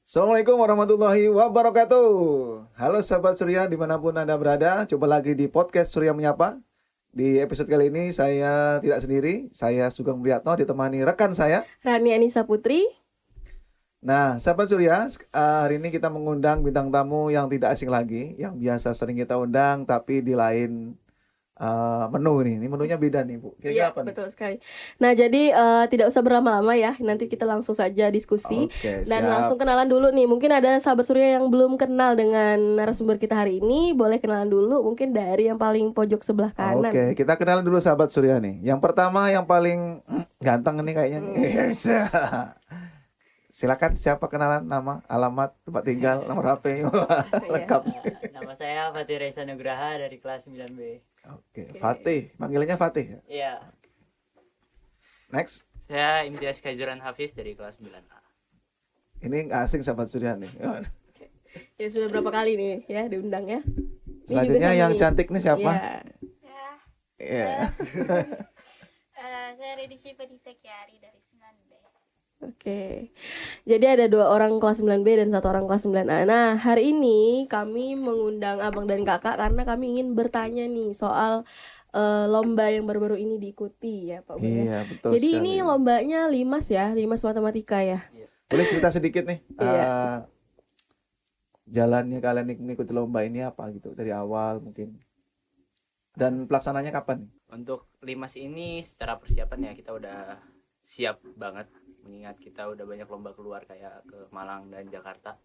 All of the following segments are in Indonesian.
Assalamualaikum warahmatullahi wabarakatuh. Halo sahabat Surya dimanapun Anda berada. Coba lagi di podcast Surya Menyapa. Di episode kali ini saya tidak sendiri. Saya Sugeng Priyatno ditemani rekan saya Rani Anissa Putri. Nah sahabat Surya, hari ini kita mengundang bintang tamu yang tidak asing lagi, yang biasa sering kita undang tapi di lain menu nih. Ini menunya beda nih Bu. Kira-kira Iya, apa nih? betul sekali. Nah, jadi tidak usah berlama-lama ya. Nanti kita langsung saja diskusi Oke, dan siap. langsung kenalan dulu nih. Mungkin ada sahabat Surya yang belum kenal dengan narasumber kita hari ini. Boleh kenalan dulu mungkin dari yang paling pojok sebelah kanan. Oke, kita kenalan dulu sahabat Surya nih. Yang pertama yang paling ganteng ini kayaknya nih. Yes. Silakan siapa kenalan, nama, alamat, tempat tinggal, nomor HP lengkap. Nama saya Fatih Reza Nugraha dari kelas 9B. Oke, Fatih, panggilannya Fatih. Iya, Next, saya Imtiaz Kaizuran Hafiz dari kelas 9A. ini nggak asing sahabat Surya nih. Ya sudah berapa kali nih ya diundang ya. Ini Selanjutnya juga yang sama cantik nih siapa? Iya. Iya. Saya Redi Syifa Disekiari dari 9B. Oke. Jadi ada 2 orang kelas 9B dan 1 orang kelas 9A. Nah, hari ini kami mengundang Abang dan Kakak karena kami ingin bertanya nih soal lomba yang baru-baru ini diikuti ya, Pak Bun ya. Iya, betul Jadi sekali. ini lombanya Limas ya, Limas Matematika ya. Boleh cerita sedikit nih. Iya. Jalannya kalian mengikuti lomba ini apa gitu dari awal mungkin. Dan pelaksananya kapan nih? Untuk Limas ini secara persiapan ya kita udah siap banget, mengingat kita udah banyak lomba keluar kayak ke Malang dan Jakarta.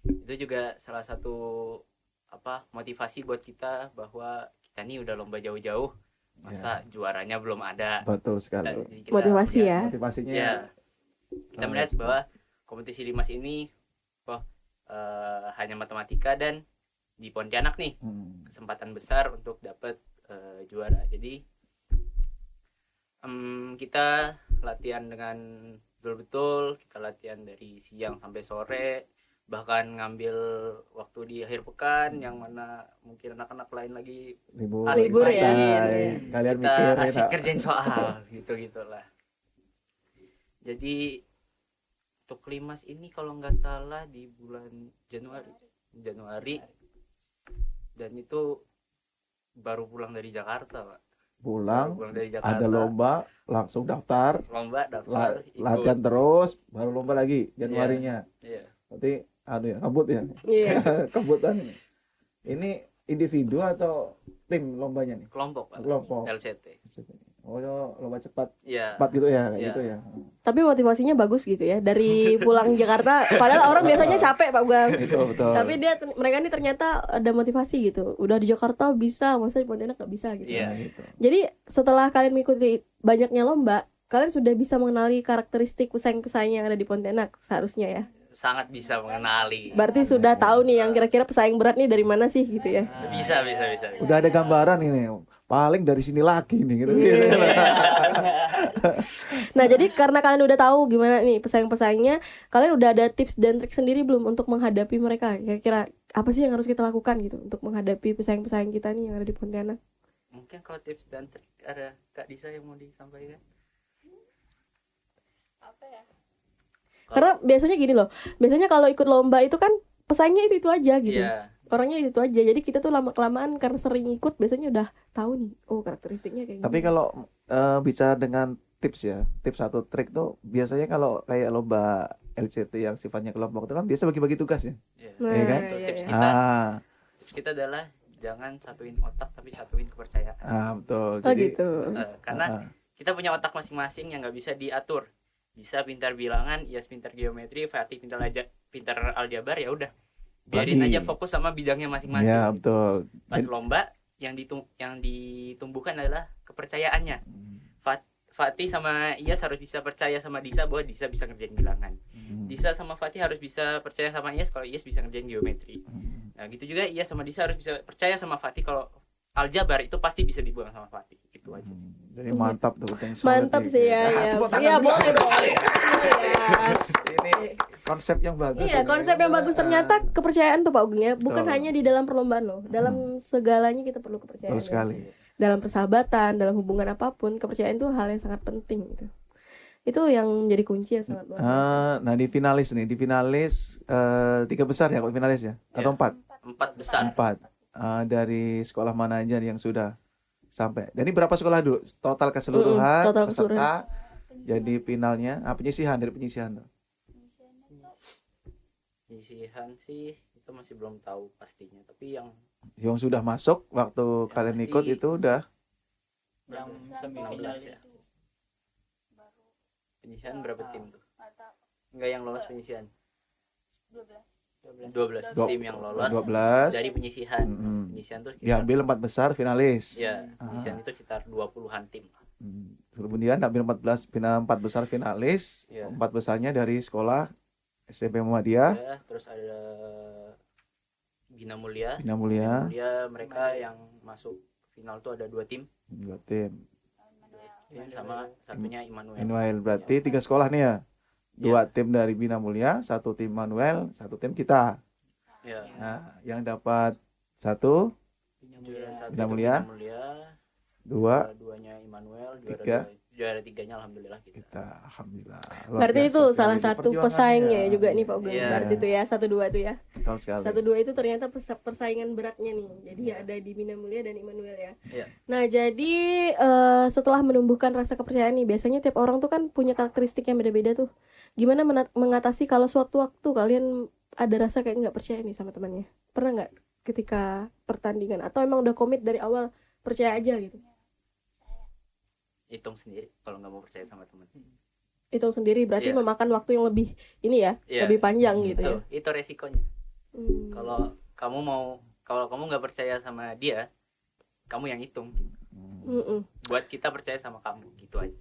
Itu juga salah satu motivasi buat kita bahwa kita nih udah lomba jauh-jauh, masa juaranya belum ada. Betul Dan sekali. jadi kita Motivasi melihat- ya. Motivasinya Ya, kita melihat bahwa kompetisi Limas ini hanya matematika dan di Pontianak nih kesempatan besar untuk dapat juara. Jadi kita latihan dengan betul-betul, kita latihan dari siang sampai sore, bahkan ngambil waktu di akhir pekan yang mana mungkin anak-anak lain lagi libur, Asik Libur ya. santai. Iya. Kalian kita mikirin asik kerjain soal gitu-gitulah. Jadi untuk Limas ini kalau nggak salah di bulan Januari dan itu baru pulang dari Jakarta, Pak. pulang, Baru pulang dari Jakarta. ada lomba, langsung daftar, Lomba daftar ikut. latihan terus, baru lomba lagi Januarinya. Iya. Berarti kabut ya. Iya. Kebutan ini. Ini individu atau tim lombanya nih? Kelompok, Pak. Kelompok. LCT. Oh, lomba cepat Iya. gitu ya, kayak Iya. gitu ya. Tapi motivasinya bagus gitu ya. Dari pulang Jakarta, padahal orang biasanya capek, Pak Bang. Betul. Tapi mereka ini ternyata ada motivasi gitu. Udah di Jakarta bisa, masa di Pontianak nggak bisa gitu. Iya. Nah, gitu. Jadi setelah kalian mengikuti banyaknya lomba, kalian sudah bisa mengenali karakteristik pesaing-pesaing yang ada di Pontianak seharusnya ya. Sangat bisa mengenali. Berarti sudah tahu nih yang kira-kira pesaing berat nih dari mana sih gitu ya. Bisa. Udah ada gambaran ini. Paling dari sini lagi nih gitu. Nah, jadi karena kalian udah tahu gimana nih pesaing-pesaingnya, kalian udah ada tips dan trik sendiri belum untuk menghadapi mereka? Kira-kira apa sih yang harus kita lakukan gitu untuk menghadapi pesaing-pesaing kita nih yang ada di Pontianak? Mungkin kalau tips dan trik ada Kak Disa yang mau disampaikan? Apa ya? Karena biasanya gini loh, biasanya kalau ikut lomba itu kan pesaingnya itu aja gitu. Iya. Orangnya itu aja. Jadi kita tuh lama-kelamaan karena sering ikut biasanya udah tahu nih, oh karakteristiknya kayak Tapi gini. kalau bicara dengan tips ya, tips atau trik tuh biasanya kalau kayak lomba LCT yang sifatnya kelompok itu kan biasa bagi-bagi tugas ya. Iya. Nah, Iya kan? Itu iya, tips iya. kita. Ah, Tips kita adalah jangan satuin otak tapi satuin kepercayaan. betul. Oh gitu. Karena ah, kita punya otak masing-masing yang nggak bisa diatur. Bisa pintar bilangan, Iyas pintar geometri, Fatih pintar aljabar, ya udah. Biarin Bagi. aja fokus sama bidangnya masing-masing. ya betul. Pas lomba yang ditumbuhkan adalah kepercayaannya. Fatih sama Iyas harus bisa percaya sama Disa bahwa Disa bisa ngerjain bilangan. Disa sama Fatih harus bisa percaya sama Iyas kalau Iyas bisa ngerjain geometri. Nah gitu juga Iyas sama Disa harus bisa percaya sama Fatih kalau aljabar itu pasti bisa dibuang sama Fatih. Itu aja sih. Jadi mantap tuh yang solid Mantap nih. sih ya. Tepuk tangan Iya, dulu. boleh dong. Iya. Ini konsep yang bagus. Iya, ini. konsep yang bagus ternyata kepercayaan tuh Pak Ugeng ya, bukan Betul. hanya di dalam perlombaan loh. Dalam segalanya kita perlu kepercayaan. Betul ya. sekali. Dalam persahabatan, dalam hubungan apapun, kepercayaan itu hal yang sangat penting gitu. Itu yang jadi kunci yang sangat luar biasa. Nah di finalis 3 besar ya kok finalis ya? Atau Ya. 4? 4 besar. 4. Dari sekolah mana aja yang sudah sampai. Dan ini berapa sekolah dulu? Total keseluruhan Total peserta jadi finalnya. Penyisihan dari penyisihan tuh. Penyisihan sih itu masih belum tahu pastinya, tapi Yang sudah masuk waktu kalian pasti- ikut itu udah yang semifinal ya. Penyisihan berapa tim tuh? Enggak yang lolos penyisihan. 12 Dua- tim yang lolos 12. dari penyisihan. Mm-mm. Penyisihan tuh sekitar, Diambil 4 besar finalis. ya, penyisihan itu sekitar 20-an tim. Kemudian ambil 14 4 besar finalis, Iya. 4 besarnya dari sekolah SMP Muhammadiyah, Ya, terus ada Bina Mulia. Bina Mulia, Mulia mereka yang masuk final tuh ada 2 tim. 2 tim. Sama satunya Immanuel. Manuel berarti 3 sekolah nih ya. 2 tim dari Bina Mulia, 1 tim Manuel, 1 tim kita. Ya. Nah, yang dapat 1, Juara 1 Bina Mulia. 2 duanya Immanuel, Tiga. juara 3-nya alhamdulillah kita. kita. Alhamdulillah. Luar Berarti biasa itu sekali salah itu satu perjuangannya. pesaingnya juga nih Pak Ugeng. Iya. Berarti itu ya 1-2 tuh ya. Betul sekali. 1-2 itu ternyata persaingan beratnya nih. Jadi ya ada di Bina Mulia dan Immanuel ya. Iya. Nah, jadi setelah menumbuhkan rasa kepercayaan nih, biasanya tiap orang tuh kan punya karakteristik yang beda-beda tuh. Gimana mengatasi kalau suatu waktu kalian ada rasa kayak nggak percaya nih sama temannya? Pernah nggak ketika pertandingan atau emang udah komit dari awal percaya aja gitu? Hitung sendiri kalau nggak mau percaya sama teman. Hitung sendiri berarti Iya. memakan waktu yang lebih ini ya, Iya. lebih panjang gitu ya. Itu resikonya. Hmm. Kalau kamu nggak percaya sama dia, kamu yang hitung. Mm-mm. Buat kita percaya sama kamu gitu aja.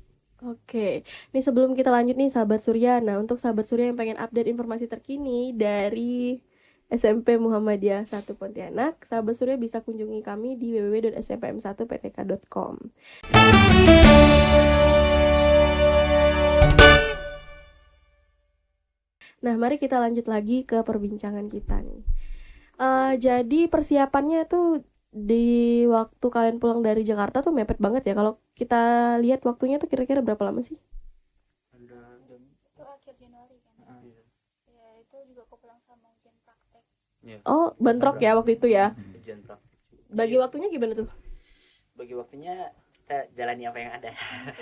Oke, ini sebelum kita lanjut nih sahabat Surya. Nah, untuk sahabat Surya yang pengen update informasi terkini dari SMP Muhammadiyah 1 Pontianak, sahabat Surya bisa kunjungi kami di www.smpm1ptk.com. Nah, mari kita lanjut lagi ke perbincangan kita nih. Jadi persiapannya tuh di waktu kalian pulang dari Jakarta tuh mepet banget ya. Kalau kita lihat waktunya tuh kira-kira berapa lama sih? Itu akhir Januari kan. Ya itu juga aku pulang sama ujian praktek. Oh, bentrok ya waktu itu ya. Ujian praktik. Bagi waktunya gimana tuh? Bagi waktunya kita jalani apa yang ada.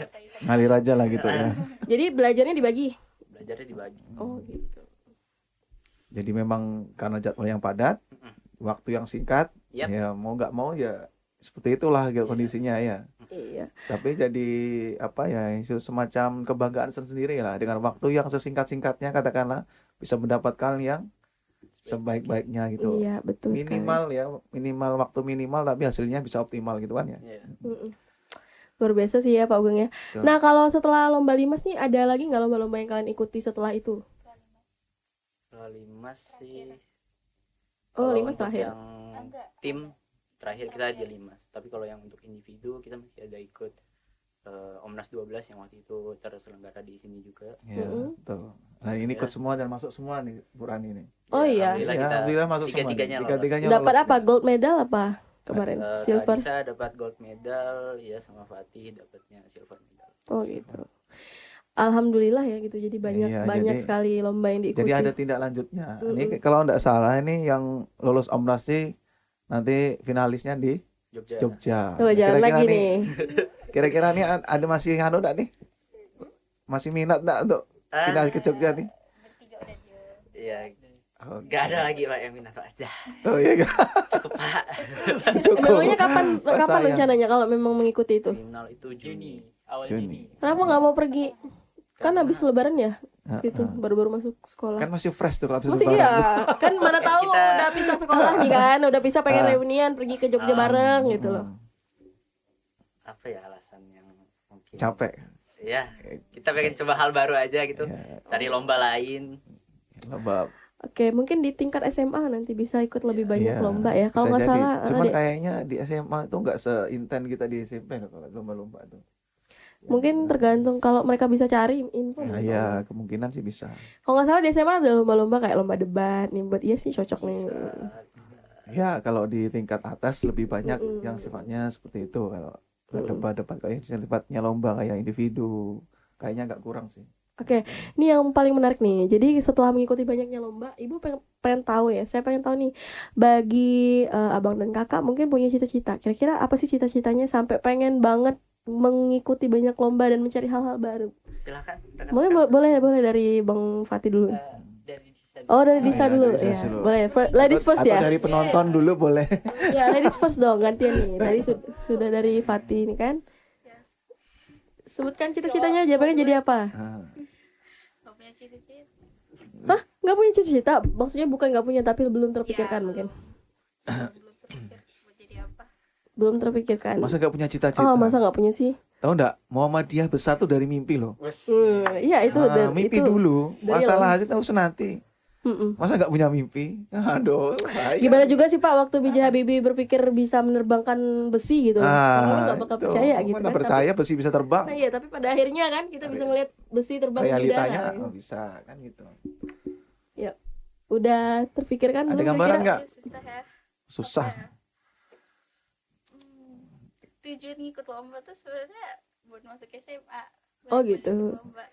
Selesai. Ngalir aja lah gitu ya. Jadi belajarnya dibagi. Belajarnya dibagi. Oh, gitu. Jadi memang karena jadwal yang padat, waktu yang singkat, Yap. ya mau nggak mau ya seperti itulah gitu Iya. kondisinya ya. Iya. Tapi jadi apa ya, itu semacam kebanggaan sendiri lah dengan waktu yang sesingkat-singkatnya katakanlah bisa mendapatkan yang sebaik-baiknya gitu. Iya, betul sekali. Minimal waktu minimal tapi hasilnya bisa optimal gitu kan ya. Iya. Mm-mm. Luar biasa sih ya Pak Ugeng ya. Betul. Nah, kalau setelah lomba limas nih ada lagi nggak lomba-lomba yang kalian ikuti setelah itu? Setelah limas sih. Oh, kalau limas untuk terakhir. Yang Enggak. tim terakhir kita di limas. Tapi kalau yang untuk individu kita masih ada ikut Omnas 12 yang waktu itu terselenggara di sini juga. Iya, betul. Nah, ini ikut semua dan masuk semua nih Bu Rani nih. Oh iya. Alhamdulillah Ya, kita alhamdulillah masuk semua. tiga-tiganya lolos. Tiga-tiganya Dapat lolos. apa? Gold medal apa kemarin? Silver. Bisa dapat gold medal ya, sama Fatih dapatnya silver medal. Oh gitu. Alhamdulillah ya gitu. Jadi banyak Iya, banyak jadi- sekali lomba yang diikuti. Jadi ada tindak lanjutnya. Ini kalau enggak salah ini yang lolos Omnas sih nanti finalisnya di Jogja. Jogja. Coba jalan Kira-kira lagi nih, nih. Kira-kira nih ada masih anu enggak nih? Masih minat enggak untuk final ke Jogja nih? Bertiga udah dia. Iya, Oh, nggak ada lagi Pak yang minat aja. oh iya enggak? Cukup Pak. Cukup. Memangnya kapan kapan sayang. rencananya kalau memang mengikuti itu? Final itu Juni. Juni. Kenapa nggak mau pergi? Kan Karena- habis lebaran ya? Heeh. Gitu, baru-baru masuk sekolah. Kan masih fresh tuh kalau habis Masih lebaran. iya, kan mana tahu Kita- udah pisah sekolah nih kan, udah pisah pengen Ah. reunian pergi ke Jogja bareng gitu loh. Apa ya alasan yang mungkin Capek. ya kita pengen coba hal baru aja gitu, Ya, cari lomba lain. lomba. Oke, mungkin di tingkat SMA nanti bisa ikut lebih banyak Iya, lomba ya. Kalau bisa nggak jadi. salah, Cuman Dek, kayaknya di SMA itu nggak seinten kita di SMP kalau lomba-lomba tuh. mungkin tergantung kalau mereka bisa cari info. Nah, ya kemungkinan sih bisa. Kalau nggak salah di SMA ada lomba-lomba kayak lomba debat nih, buat iya sih cocok nih. Ya kalau di tingkat atas lebih banyak yang Mm-mm. sifatnya seperti itu. Kalau debat-debat kayak sifatnya lomba kayak individu kayaknya agak kurang sih. Oke, ini yang paling menarik nih. Jadi setelah mengikuti banyaknya lomba, Ibu pengen tahu ya. Saya pengen tahu nih, bagi abang dan kakak mungkin punya cita-cita. Kira-kira apa sih cita-citanya sampai pengen banget mengikuti banyak lomba dan mencari hal-hal baru? Silakan. Boleh dari Bang Fatih dulu. Dari Disa dulu. Oh, dari Disa iya, dulu. dari Disa Ya, dulu. boleh. Ladies first Atau ya. dari penonton dulu boleh. Ya, ladies first dong, gantian nih. Tadi sudah dari Fatih ini kan. Sebutkan cita-citanya, jawabannya jadi apa? Ah. Gak punya cita-cita. Hah? Nggak punya cita-cita? Maksudnya bukan nggak punya tapi belum terpikirkan mungkin. Belum terpikir mau jadi apa. Belum terpikirkan. Masa nggak punya cita-cita? Oh, masa nggak punya sih? Tahu nggak, Muhammadiyah besar tuh dari mimpi loh. Iya itu Mimpi itu. dulu, dari masalah aja tahu senanti. Mm-mm. Masa nggak punya mimpi? Aduh, bahaya. Gimana juga sih Pak waktu B.J. Habibie berpikir bisa menerbangkan besi gitu. Orang nggak bakal itu. percaya gitu Mana kan. percaya besi bisa terbang. Nah, iya, tapi pada akhirnya kan kita bisa ngelihat besi terbang di Realitanya udara. oh, bisa kan gitu. Ya. Udah terpikirkan Ada belum gambaran kira-kira? nggak? Susah ya. Susah. Apa ya? Tujuan ngikut lomba tuh sebenarnya buat masuk SMA. Oh, Buat gitu. ikut lomba.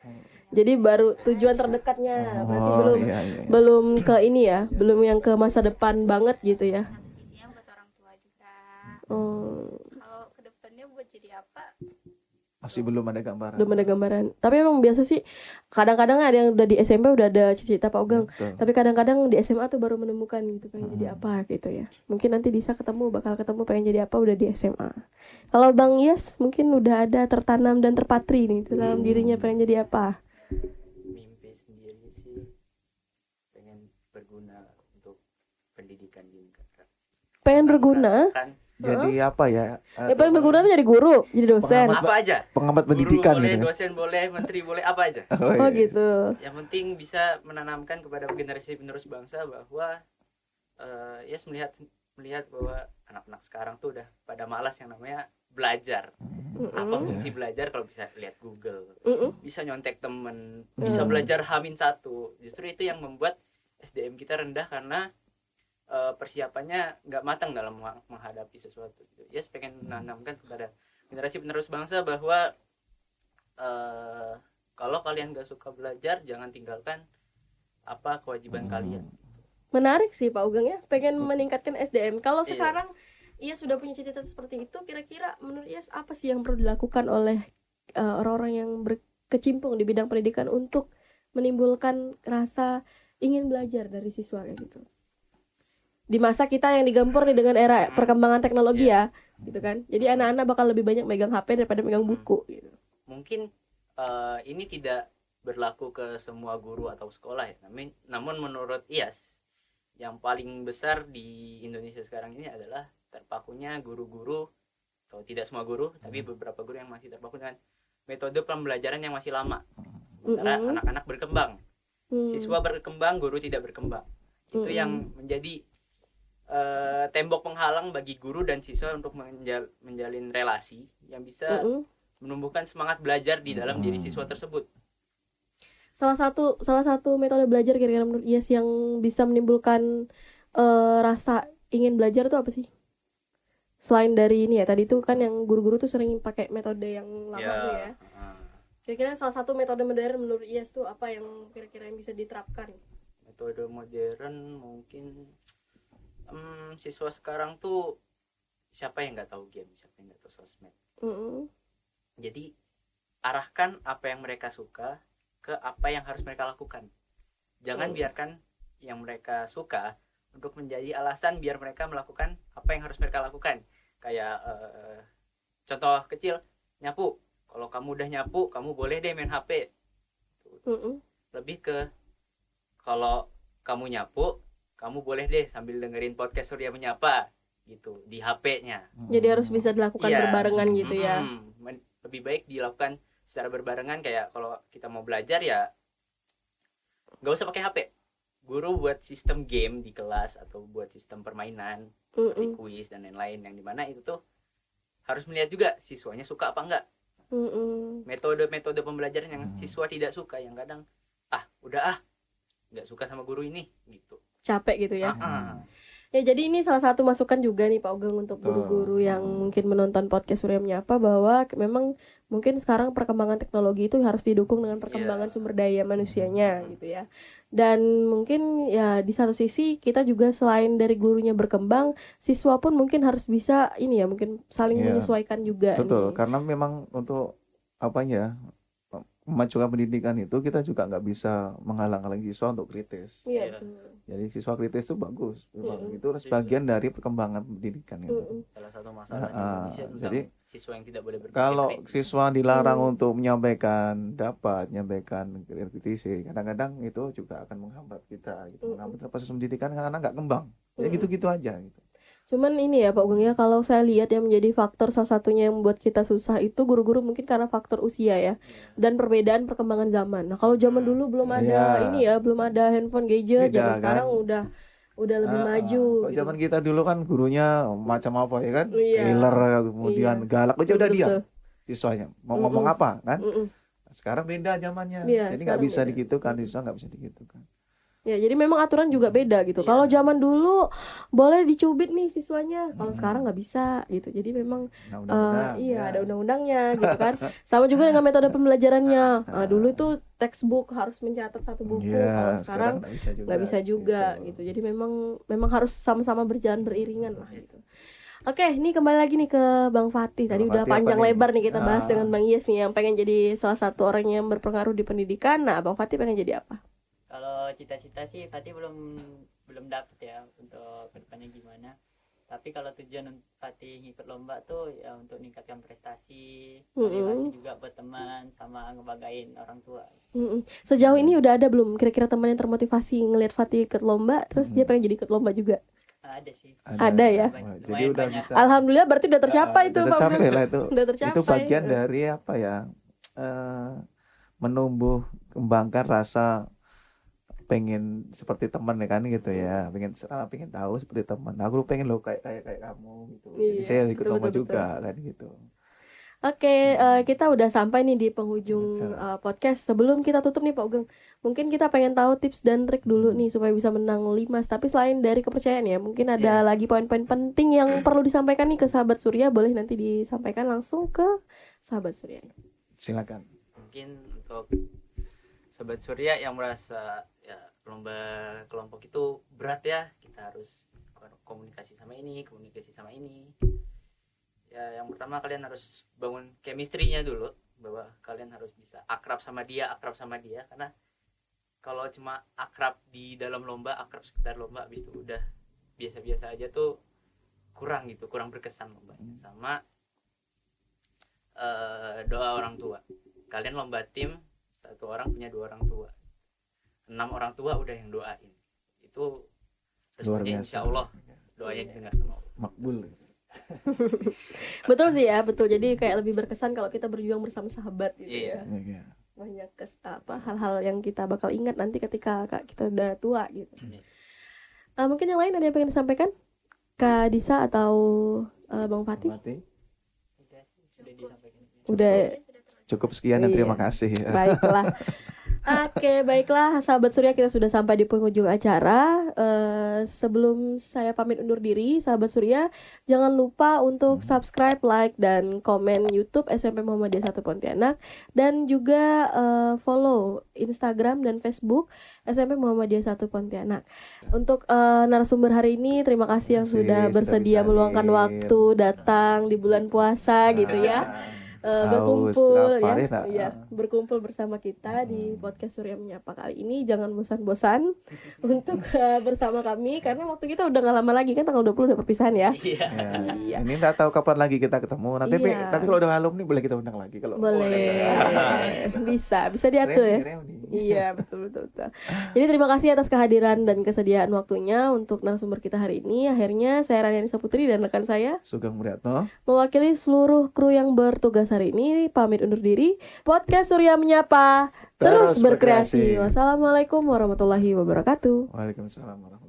Jadi baru tujuan terdekatnya. Berarti Oh, belum iya, iya. belum ke ini ya, belum yang ke masa depan banget gitu ya. Nantinya buat orang tua juga. Oh, Kalau kedepannya buat jadi apa? Masih belum ada gambaran. belum ada gambaran. Tapi emang biasa sih kadang-kadang ada yang udah di SMP udah ada cita-cita Pak Ugeng. Betul. Tapi kadang-kadang di SMA tuh baru menemukan gitu pengen jadi apa gitu ya. Mungkin nanti Disa bakal ketemu pengen jadi apa udah di SMA. Kalau Bang Yes mungkin udah ada tertanam dan terpatri nih dalam dirinya pengen jadi apa. Mimpi sendiri sih pengen berguna untuk pendidikan di negara. Pengen berguna. Merasakan Jadi apa ya? Ya pengen berguna tuh jadi guru, jadi dosen. Pengamat. apa aja. Pengamat Guru pendidikan boleh, gitu. dosen boleh, menteri boleh, apa aja. Oh iya. gitu. Yang penting bisa menanamkan kepada generasi penerus bangsa bahwa yes melihat bahwa anak-anak sekarang tuh udah pada malas yang namanya belajar. Apa fungsi belajar kalau bisa lihat Google, bisa nyontek temen, bisa belajar H-1. Justru itu yang membuat SDM kita rendah karena persiapannya nggak matang dalam menghadapi sesuatu. Yes, pengen menanamkan kepada generasi penerus bangsa bahwa kalau kalian nggak suka belajar, jangan tinggalkan apa kewajiban kalian. Menarik sih Pak Ugeng ya, pengen meningkatkan SDM. Kalau Iya. sekarang ia sudah punya cita-cita seperti itu, kira-kira menurut Yes apa sih yang perlu dilakukan oleh orang-orang yang berkecimpung di bidang pendidikan untuk menimbulkan rasa ingin belajar dari siswa kayak gitu? Di masa kita yang digempur nih dengan era perkembangan teknologi ya, gitu kan. Jadi anak-anak bakal lebih banyak megang HP daripada megang buku gitu. Mungkin ini tidak berlaku ke semua guru atau sekolah ya. Namun menurut IAS yang paling besar di Indonesia sekarang ini adalah terpakunya guru-guru, atau tidak semua guru, tapi beberapa guru yang masih terpaku dengan metode pembelajaran yang masih lama. Sementara anak-anak berkembang, siswa berkembang, guru tidak berkembang. Itu yang menjadi tembok penghalang bagi guru dan siswa untuk menjalin relasi yang bisa menumbuhkan semangat belajar di dalam diri siswa tersebut. Salah satu metode belajar kira-kira menurut Yes yang bisa menimbulkan rasa ingin belajar itu apa sih? Selain dari ini ya, tadi itu kan yang guru-guru tuh sering pakai metode yang lama tuh ya. Kira-kira salah satu metode modern menurut Yes tuh apa yang kira-kira yang bisa diterapkan? Metode modern mungkin siswa sekarang tuh siapa yang nggak tahu game, siapa yang nggak tahu sosmed. Jadi arahkan apa yang mereka suka ke apa yang harus mereka lakukan. Jangan biarkan yang mereka suka untuk menjadi alasan biar mereka melakukan apa yang harus mereka lakukan. Kayak contoh kecil, nyapu. Kalau kamu udah nyapu, kamu boleh deh main HP. Lebih ke kalau kamu nyapu, kamu boleh deh sambil dengerin podcast Surya Menyapa gitu di HP-nya. Jadi harus bisa dilakukan berbarengan gitu ya. Lebih baik dilakukan secara berbarengan, kayak kalau kita mau belajar ya nggak usah pakai HP. Guru buat sistem game di kelas atau buat sistem permainan, seperti kuis dan lain-lain, yang dimana itu tuh harus melihat juga siswanya suka apa enggak. Metode-metode pembelajaran yang siswa tidak suka, yang kadang udah nggak suka sama guru ini gitu, capek gitu ya. Ya, jadi ini salah satu masukan juga nih Pak Ugeng untuk Betul. guru-guru yang mungkin menonton podcast Surya Menyapa, bahwa memang mungkin sekarang perkembangan teknologi itu harus didukung dengan perkembangan sumber daya manusianya gitu ya. Dan mungkin ya di satu sisi kita juga selain dari gurunya berkembang, siswa pun mungkin harus bisa ini ya, mungkin saling Iya. menyesuaikan juga Betul, nih. karena memang untuk memajukan pendidikan itu kita juga nggak bisa menghalang-halangi siswa untuk kritis. Iya. Iya. betul. Jadi siswa kritis itu bagus, memang itu Setuju. bagian dari perkembangan pendidikan itu. Salah satu masalah di Ah, Indonesia tentang jadi siswa yang tidak boleh berpikir kalau kritis. siswa dilarang untuk menyampaikan kritisi, kadang-kadang itu juga akan menghambat kita, gitu. Menghambat proses pendidikan karena nggak kembang. Ya gitu-gitu aja. Gitu. Cuman ini ya Pak Ugeng ya, kalau saya lihat yang menjadi faktor salah satunya yang membuat kita susah itu guru-guru mungkin karena faktor usia ya, dan perbedaan perkembangan zaman. Nah kalau zaman dulu belum ada Iya. ini ya, belum ada handphone gadget, Beda, zaman sekarang kan? udah lebih maju Kalau gitu. zaman kita dulu kan gurunya macam apa ya kan, Iya. killer, kemudian Iya. galak aja udah Betul, diam betul. siswanya mau ngomong apa kan. Mm-mm. Sekarang beda zamannya, Iya, jadi sekarang nggak bisa beda. digitukan, siswa nggak bisa digitukan. Ya, jadi memang aturan juga beda gitu. Iya. Kalau zaman dulu boleh dicubit nih siswanya, kalau sekarang nggak bisa gitu. Jadi memang Nah, undang-undang, iya ya. ada undang-undangnya gitu kan. Sama juga dengan metode pembelajarannya. Nah, dulu itu textbook harus mencatat satu buku, Iya, kalau sekarang nggak bisa juga gitu. Jadi memang harus sama-sama berjalan beriringan lah gitu. Oke, ini kembali lagi nih ke Bang Fatih. Tadi Bang udah Fatih apa panjang nih? lebar nih kita bahas Ah. dengan Bang Yes nih yang pengen jadi salah satu orang yang berpengaruh di pendidikan. Nah, Bang Fatih pengen jadi apa? Kalau cita-cita sih Fatih belum dapet ya untuk kedepannya gimana. Tapi kalau tujuan Fatih ngikut lomba tuh ya untuk meningkatkan prestasi, motivasi juga buat teman sama ngebanggain orang tua. Sejauh ini udah ada belum kira-kira teman yang termotivasi ngelihat Fatih ikut lomba, terus dia pengen jadi ikut lomba juga? Ada sih. Ada ya? Wah, jadi Lumayan udah banyak. bisa. Alhamdulillah berarti udah tercapai tuh Udah Bang. tercapai lah itu. Udah tercapai. Itu bagian dari apa ya? Menumbuh kembangkan rasa pengen seperti teman ya kan gitu ya, pengen tahu seperti teman. Aku pengen lo kayak kamu gitu. Jadi Iya, saya ikut betul, lomba betul, juga kan gitu. Oke, kita udah sampai nih di penghujung podcast. Sebelum kita tutup nih Pak Ugeng, mungkin kita pengen tahu tips dan trik dulu nih supaya bisa menang Limas. Tapi selain dari kepercayaan ya, mungkin ada lagi poin-poin penting yang perlu disampaikan nih ke sahabat Surya. Boleh nanti disampaikan langsung ke sahabat Surya. Silakan. Mungkin untuk sobat Surya yang merasa ya lomba kelompok itu berat ya, kita harus komunikasi sama ini. Ya yang pertama kalian harus bangun chemistry-nya dulu, bahwa kalian harus bisa akrab sama dia, karena kalau cuma akrab di dalam lomba, akrab sekitar lomba, habis itu udah biasa-biasa aja tuh kurang berkesan lombanya. Sama doa orang tua. Kalian lomba tim, satu orang punya 2 orang tua, 6 orang tua udah yang doain, itu Luar restunya biasa. insya Allah doanya didengar sama Allah. Makbul. Betul sih ya, betul. Jadi kayak lebih berkesan kalau kita berjuang bersama sahabat gitu Iya. ya. Iya. Banyak hal-hal yang kita bakal ingat nanti ketika kita udah tua gitu. Iya. Mungkin yang lain ada yang pengen disampaikan? Kak Disa atau Bang Fatih? Mati. Sudah disampaikan. Udah. Cukup sekian dan Iya. terima kasih. Baiklah. Oke, baiklah sahabat Surya, kita sudah sampai di penghujung acara. Sebelum saya pamit undur diri, sahabat Surya, jangan lupa untuk subscribe, like, dan komen YouTube SMP Muhammadiyah 1 Pontianak, dan juga follow Instagram dan Facebook SMP Muhammadiyah 1 Pontianak. Untuk narasumber hari ini, terima kasih yang sudah Sudah bersedia bisa meluangkan hadir. waktu datang di bulan puasa gitu ya. Haus, Berkumpul lapar, ya, nak. iya, berkumpul bersama kita di podcast Surya Menyapa kali ini. Jangan bosan-bosan untuk bersama kami, karena waktu kita udah gak lama lagi kan, tanggal 20 udah perpisahan ya. Iya. Ya. Iya. Ini nggak tahu kapan lagi kita ketemu. Nanti Iya. tapi kalau udah alumni boleh kita undang lagi kalau Boleh. Bisa diatur ya. Reuni. Iya, betul. Jadi terima kasih atas kehadiran dan kesediaan waktunya untuk narasumber kita hari ini. Akhirnya saya Rani Anissa Putri dan rekan saya Sugeng Mulyatno. mewakili seluruh kru yang bertugas hari ini pamit undur diri. Podcast Surya Menyapa terus Terus berkreasi. berkreasi. Wassalamualaikum warahmatullahi wabarakatuh. Waalaikumsalam warahmatullahi wabarakatuh.